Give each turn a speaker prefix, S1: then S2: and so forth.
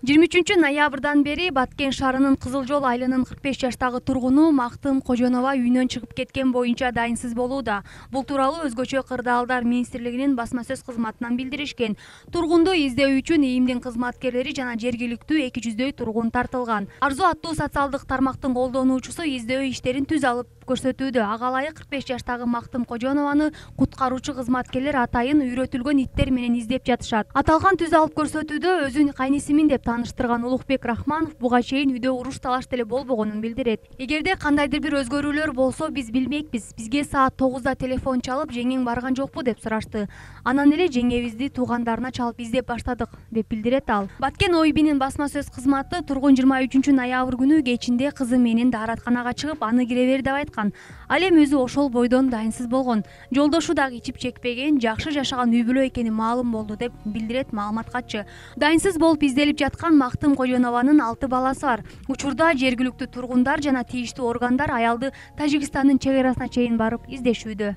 S1: 23 ноябрдан бери Баткен шаарынын Кызыл Жол айылынын 45 жаштагы тургуну Мактым Кожонова үйүнөн чыгып кеткен боюнча дайынсыз болууда. Бул тууралуу Өзгөчө кырдаалдар министрлигинин басма сөз кызматынан билдиришкен. Тургунду издөө үчүн ИИМдин кызматкерлери жана жергиликтүү 200дөй тургун тартылган. Арзу аттуу социалдык тармактын колдонуучусу издөө иштерин түз алып көрсөтүүдө. Ага ылайык 45 жаштагы Мактым Кожонованы куткаруучу кызматкерлер атайын үйрөтүлгөн иттер менен издеп жатышат. Аталган түз алып көрсөтүүдө өзүн кайнисимин деп тааныштырган Улукбек Рахманов буга чейин үйдө уруш талаш деле болбогонун билдирет. Эгерде кандайдыр бир өзгөрүүлөр болсо биз билмекпиз. Бизге саат 9да телефон чалып, жеңең барган жокпу деп сурашты. Анан эле жеңебизди туугандарына чалып издеп баштадык деп билдирет ал. Баткен ОИБнин басма сөз кызматы тургун 23 ноябрь күнү кечинде кызы менен дааратканага чыгып, аны кире бер деп айткан. Ал эми өзү ошол бойдон дайынсыз болгон. Жолдошу дагы ичип чекпеген, жакшы жашаган үй бүлө экени маалым болду деп билдирет маалымат катчы. Дайынсыз болуп изделип жаткан Мактым Кожонованын 6 баласы бар. Учурда жергиликтүү тургундар жана тийиштүү органдар аялды Тажикстандын чек арасына чейин барып издешүүдө.